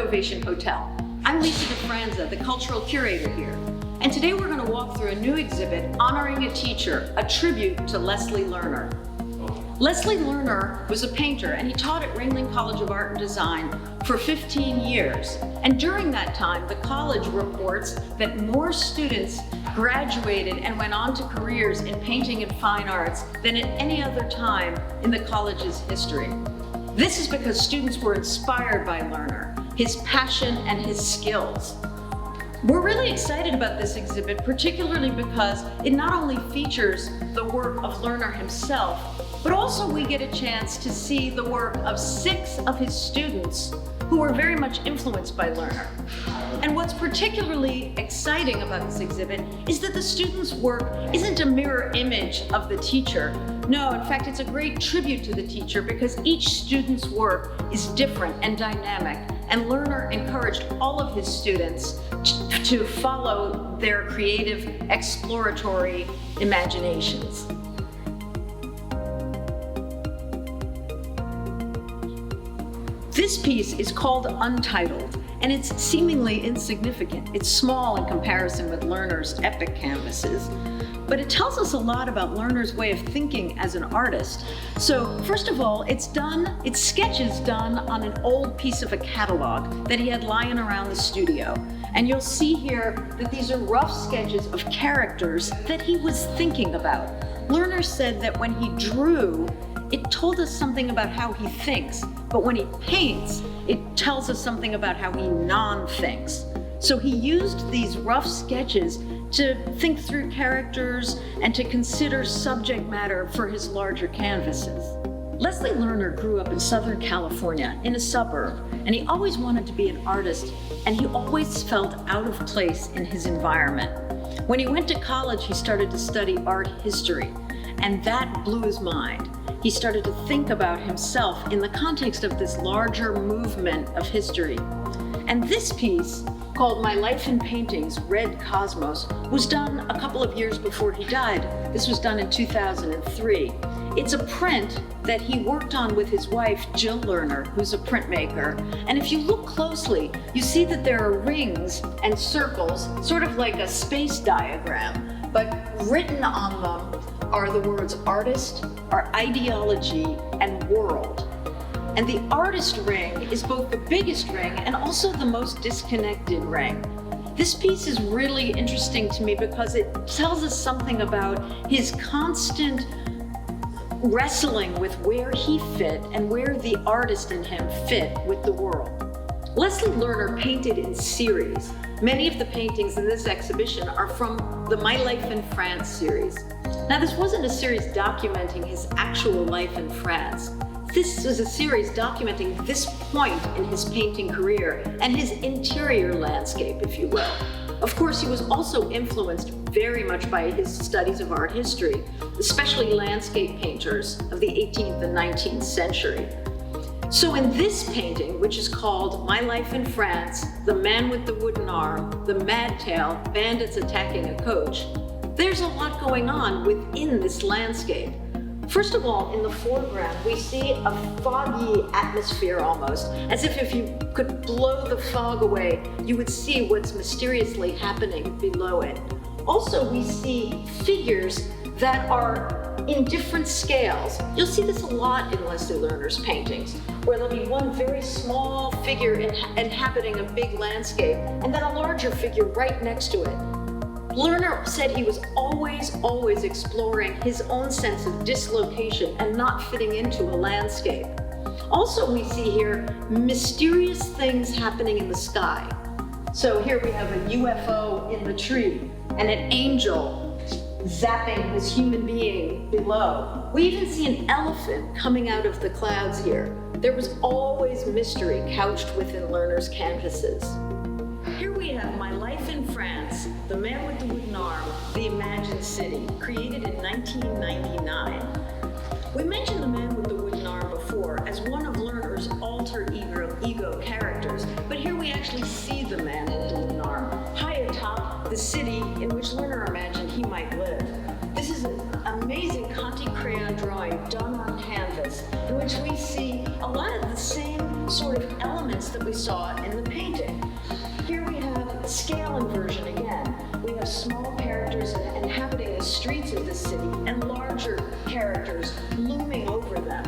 Ovation Hotel. I'm Lisa DeFranza, the cultural curator here. And today we're going to walk through a new exhibit honoring a teacher, a tribute to Leslie Lerner. Leslie Lerner was a painter, and he taught at Ringling College of Art and Design for 15 years. And during that time, the college reports that more students graduated and went on to careers in painting and fine arts than at any other time in the college's history. This is because students were inspired by Lerner, his passion and his skills. We're really excited about this exhibit, particularly because it not only features the work of Lerner himself, but also we get a chance to see the work of 6 of his students who were very much influenced by Lerner. And what's particularly exciting about this exhibit is that the students' work isn't a mirror image of the teacher. No, in fact, it's a great tribute to the teacher because each student's work is different and dynamic, and Lerner encouraged all of his students to follow their creative, exploratory imaginations. This piece is called Untitled, and it's seemingly insignificant. It's small in comparison with Lerner's epic canvases, but it tells us a lot about Lerner's way of thinking as an artist. So first of all, it's sketches done on an old piece of a catalog that he had lying around the studio. And you'll see here that these are rough sketches of characters that he was thinking about. Lerner said that when he drew, it told us something about how he thinks, but when he paints, it tells us something about how he non-thinks. So he used these rough sketches to think through characters and to consider subject matter for his larger canvases. Leslie Lerner grew up in Southern California in a suburb, and he always wanted to be an artist, and he always felt out of place in his environment. When he went to college, he started to study art history, and that blew his mind. He started to think about himself in the context of this larger movement of history. And this piece, called My Life in Paintings, Red Cosmos, was done a couple of years before he died. This was done in 2003. It's a print that he worked on with his wife, Jill Lerner, who's a printmaker. And if you look closely, you see that there are rings and circles, sort of like a space diagram, but written on them are the words artist, our ideology, and world. And the artist ring is both the biggest ring and also the most disconnected ring. This piece is really interesting to me because it tells us something about his constant wrestling with where he fit and where the artist in him fit with the world. Leslie Lerner painted in series. Many of the paintings in this exhibition are from the My Life in France series. Now, this wasn't a series documenting his actual life in France. This was a series documenting this point in his painting career and his interior landscape, if you will. Of course, he was also influenced very much by his studies of art history, especially landscape painters of the 18th and 19th century. So in this painting, which is called My Life in France, The Man with the Wooden Arm, The Mad Tale, Bandits Attacking a Coach, there's a lot going on within this landscape. First of all, in the foreground, we see a foggy atmosphere almost, as if you could blow the fog away, you would see what's mysteriously happening below it. Also, we see figures that are in different scales. You'll see this a lot in Leslie Lerner's paintings, where there'll be one very small figure inhabiting a big landscape, and then a larger figure right next to it. Lerner said he was always exploring his own sense of dislocation and not fitting into a landscape. Also, we see here mysterious things happening in the sky. So here we have a UFO in the tree and an angel zapping this human being below. We even see an elephant coming out of the clouds here. There was always mystery couched within Lerner's canvases. Here we have My Life in France, The Man with the Wooden Arm, The Imagined City, created in 1999. We mentioned The Man with the Wooden Arm before as one of Lerner's alter ego characters, but here we actually see the man with the wooden arm, high atop the city in which Lerner imagined he might live. This is an amazing Conte crayon drawing done on canvas, in which we see a lot of the same sort of elements that we saw in the painting. Here we have scale inversion again. We have small characters inhabiting the streets of the city and larger characters looming over them.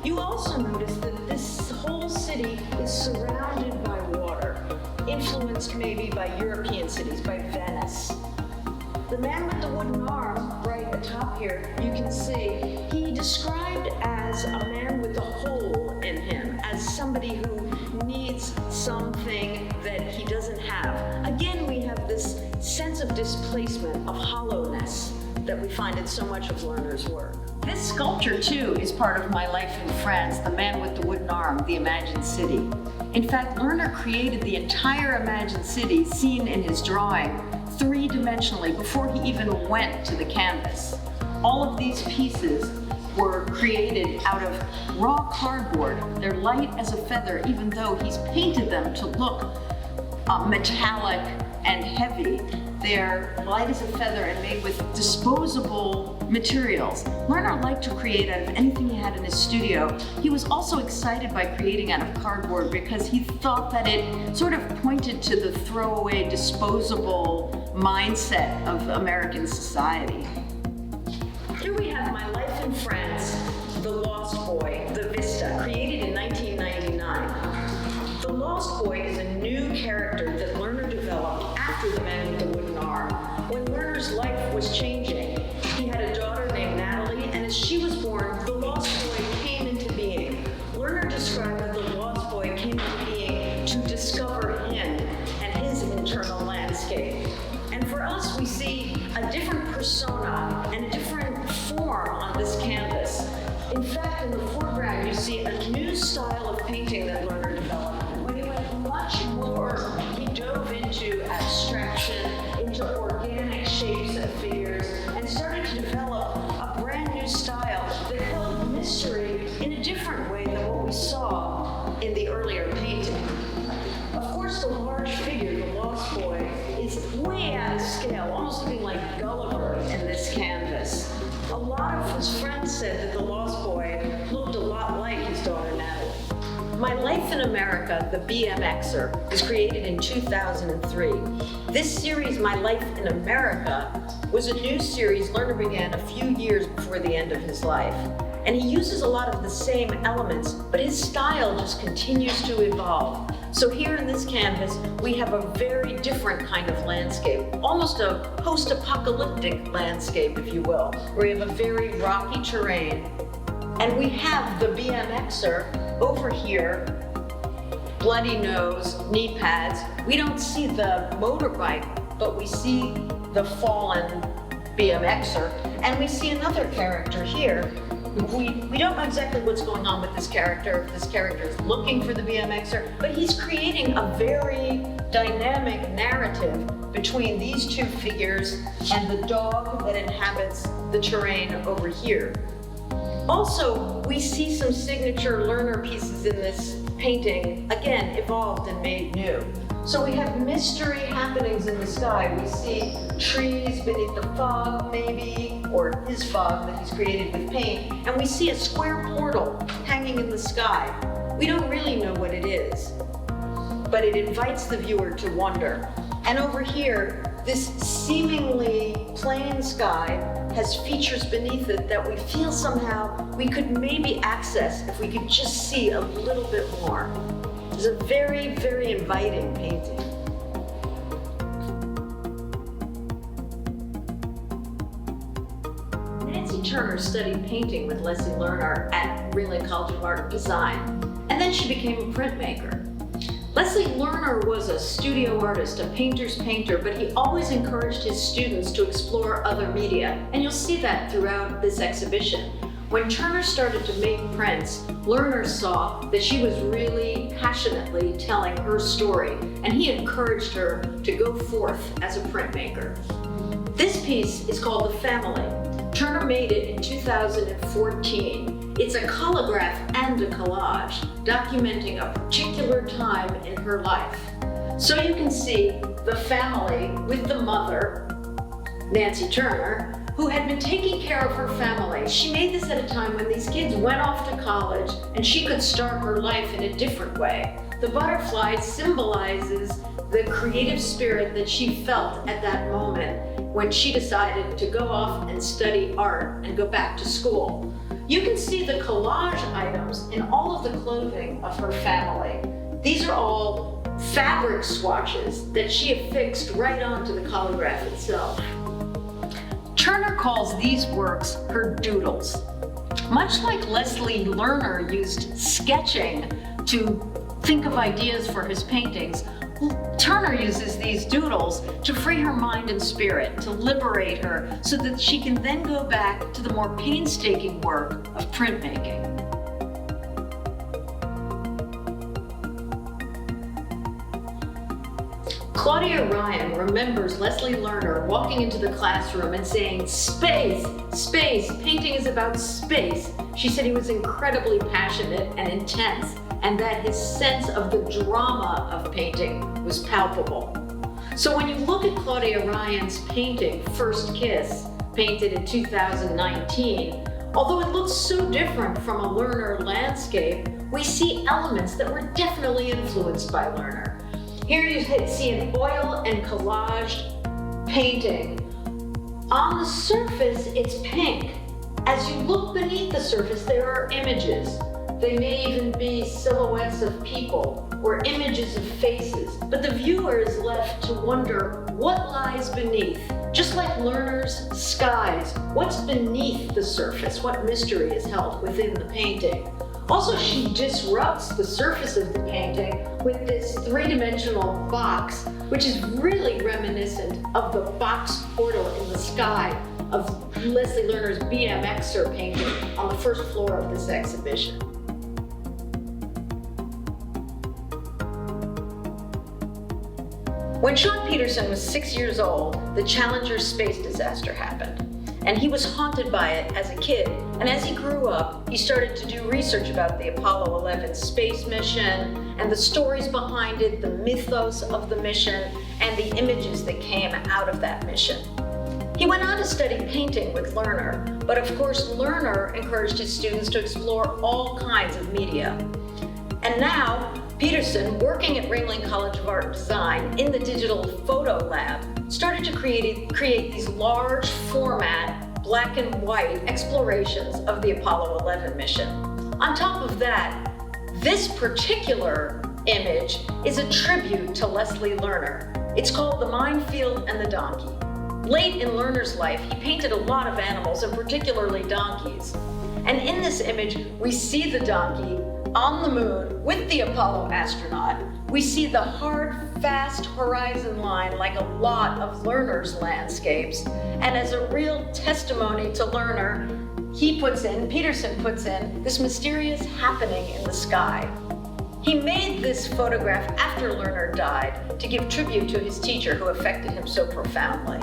You also notice that this whole city is surrounded by water, influenced maybe by European cities, by Venice. The man with the wooden arm, right atop here, you can see, he described as a man with a hole in him, as somebody who needs something that he doesn't have. Again, we have this sense of displacement, of hollowness that we find in so much of Lerner's work. This sculpture, too, is part of My Life in France, The Man with the Wooden Arm, The Imagined City. In fact, Lerner created the entire imagined city seen in his drawing three-dimensionally before he even went to the canvas. All of these pieces were created out of raw cardboard. They're light as a feather, even though he's painted them to look metallic and heavy. They're light as a feather and made with disposable materials. Lerner liked to create out of anything he had in his studio. He was also excited by creating out of cardboard because he thought that it sort of pointed to the throwaway, disposable mindset of American society. Here we have My Life in France, The Lost Boy, The Vista, created in 1999. The Lost Boy is a new character that Lerner developed after The Man with the Wooden Arm. When Lerner's life was changing, he had a daughter named Natalie, and as she was born, the Lost Boy came into being. Lerner described that the Lost Boy came into being to discover him and his internal landscape. And for us, we see a different persona and a different form on this canvas. In fact, in the foreground, you see a new style of painting that Lerner developed. When he went much more, he dove into abstraction, into organic shapes and figures, and started to develop a brand new style that held mystery in a different way than what we saw in the earlier painting. Of course, the large figure, the Lost Boy, is way out of scale, almost looking like Gulliver in this canvas. A lot of his friends said that the Lost Boy looked a lot like his daughter Natalie. My Life in America, The BMXer, was created in 2003. This series, My Life in America, was a new series Lerner began a few years before the end of his life. And he uses a lot of the same elements, but his style just continues to evolve. So here in this canvas, we have a very different kind of landscape, almost a post-apocalyptic landscape, if you will, where we have a very rocky terrain. And we have the BMXer over here, bloody nose, knee pads. We don't see the motorbike, but we see the fallen BMXer. And we see another character here. We don't know exactly what's going on with this character. This character is looking for the BMXer, but he's creating a very dynamic narrative between these two figures and the dog that inhabits the terrain over here. Also, we see some signature Lerner pieces in this painting, again, evolved and made new. So we have mystery happenings in the sky. We see trees beneath the fog, maybe, or his fog that he's created with paint, and we see a square portal hanging in the sky. We don't really know what it is, but it invites the viewer to wonder. And over here, this seemingly plain sky has features beneath it that we feel somehow we could maybe access if we could just see a little bit more. It's a very, very inviting painting. Nancy Turner studied painting with Leslie Lerner at Dreamlike College of Art and Design, and then she became a printmaker. Leslie Lerner was a studio artist, a painter's painter, but he always encouraged his students to explore other media, and you'll see that throughout this exhibition. When Turner started to make prints, Lerner saw that she was really passionately telling her story, and he encouraged her to go forth as a printmaker. This piece is called The Family. Turner made it in 2014. It's a colograph and a collage, documenting a particular time in her life. So you can see the family with the mother, Nancy Turner, who had been taking care of her family. She made this at a time when these kids went off to college and she could start her life in a different way. The butterfly symbolizes the creative spirit that she felt at that moment when she decided to go off and study art and go back to school. You can see the collage items in all of the clothing of her family. These are all fabric swatches that she affixed right onto the collagraph itself. Turner calls these works her doodles. Much like Leslie Lerner used sketching to think of ideas for his paintings, Turner uses these doodles to free her mind and spirit, to liberate her, so that she can then go back to the more painstaking work of printmaking. Claudia Ryan remembers Leslie Lerner walking into the classroom and saying, "Space, space, painting is about space." She said he was incredibly passionate and intense, and that his sense of the drama of painting was palpable. So when you look at Claudia Ryan's painting, First Kiss, painted in 2019, although it looks so different from a Lerner landscape, we see elements that were definitely influenced by Lerner. Here you see an oil and collaged painting. On the surface, it's pink. As you look beneath the surface, there are images. They may even be silhouettes of people or images of faces, but the viewer is left to wonder what lies beneath. Just like Lerner's skies, what's beneath the surface? What mystery is held within the painting? Also, she disrupts the surface of the painting with this three-dimensional box, which is really reminiscent of the box portal in the sky of Leslie Lerner's BMXer painting on the first floor of this exhibition. When Sean Peterson was 6 years old, the Challenger space disaster happened, and he was haunted by it as a kid. And as he grew up, he started to do research about the Apollo 11 space mission and the stories behind it, the mythos of the mission, and the images that came out of that mission. He went on to study painting with Lerner, but of course Lerner encouraged his students to explore all kinds of media. And now, Peterson, working at Ringling College of Art and Design in the digital photo lab, started to create these large format, black and white explorations of the Apollo 11 mission. On top of that, this particular image is a tribute to Leslie Lerner. It's called The Minefield and the Donkey. Late in Lerner's life, he painted a lot of animals, and particularly donkeys. And in this image, we see the donkey on the moon with the Apollo astronaut. We see the hard, fast horizon line like a lot of Lerner's landscapes. And as a real testimony to Lerner, Peterson puts in this mysterious happening in the sky. He made this photograph after Lerner died to give tribute to his teacher who affected him so profoundly.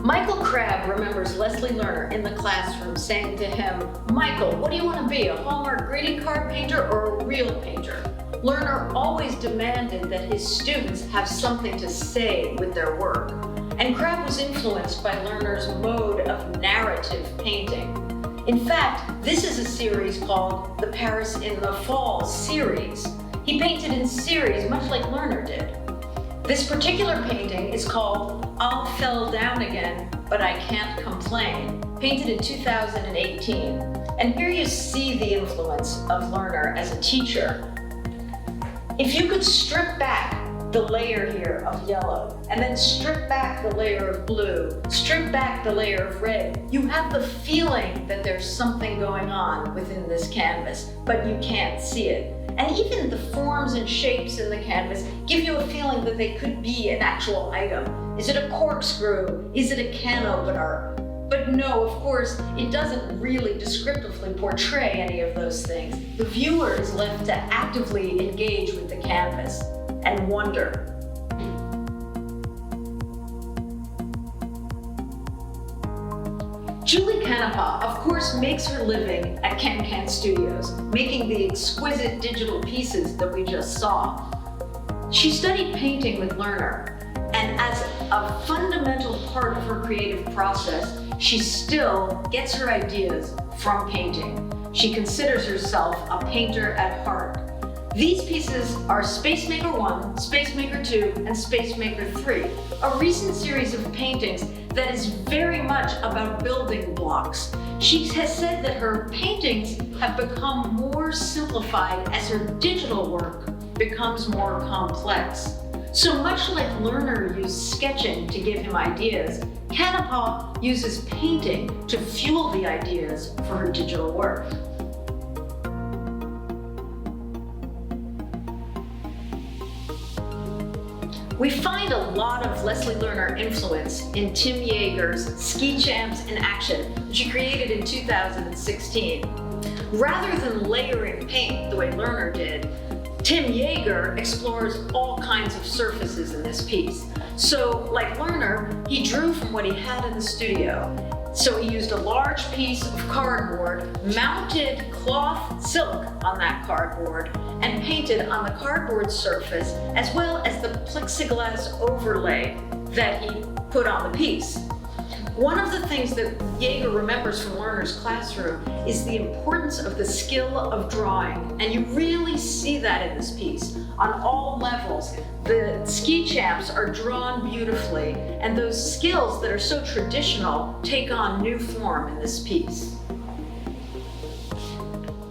Michael Crabb remembers Leslie Lerner in the classroom saying to him, "Michael, what do you want to be, a Hallmark greeting card painter or a real painter?" Lerner always demanded that his students have something to say with their work, and Crabb was influenced by Lerner's mode of narrative painting. In fact, this is a series called the Paris in the Fall series. He painted in series much like Lerner did. This particular painting is called All Fell Down Again, But I Can't Complain, painted in 2018. And here you see the influence of Lerner as a teacher. If you could strip back the layer here of yellow, and then strip back the layer of blue, strip back the layer of red, you have the feeling that there's something going on within this canvas, but you can't see it. And even the forms and shapes in the canvas give you a feeling that they could be an actual item. Is it a corkscrew? Is it a can opener? But no, of course, it doesn't really descriptively portray any of those things. The viewer is left to actively engage with the canvas and wonder. Julie Canepa, of course, makes her living at Can Studios, making the exquisite digital pieces that we just saw. She studied painting with Lerner, and as a fundamental part of her creative process, she still gets her ideas from painting. She considers herself a painter at heart. These pieces are Spacemaker 1, Spacemaker 2, and Spacemaker 3, a recent series of paintings that is very much about building blocks. She has said that her paintings have become more simplified as her digital work becomes more complex. So much like Lerner used sketching to give him ideas, Canapa uses painting to fuel the ideas for her digital work. We find a lot of Leslie Lerner influence in Tim Yeager's Ski Champs in Action, which he created in 2016. Rather than layering paint the way Lerner did, Tim Yeager explores all kinds of surfaces in this piece. So, like Lerner, he drew from what he had in the studio. So he used a large piece of cardboard, mounted cloth silk on that cardboard, and painted on the cardboard surface, as well as the plexiglass overlay that he put on the piece. One of the things that Yeager remembers from Lerner's classroom is the importance of the skill of drawing, and you really see that in this piece. On all levels, the ski champs are drawn beautifully, and those skills that are so traditional take on new form in this piece. I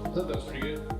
thought that was pretty good.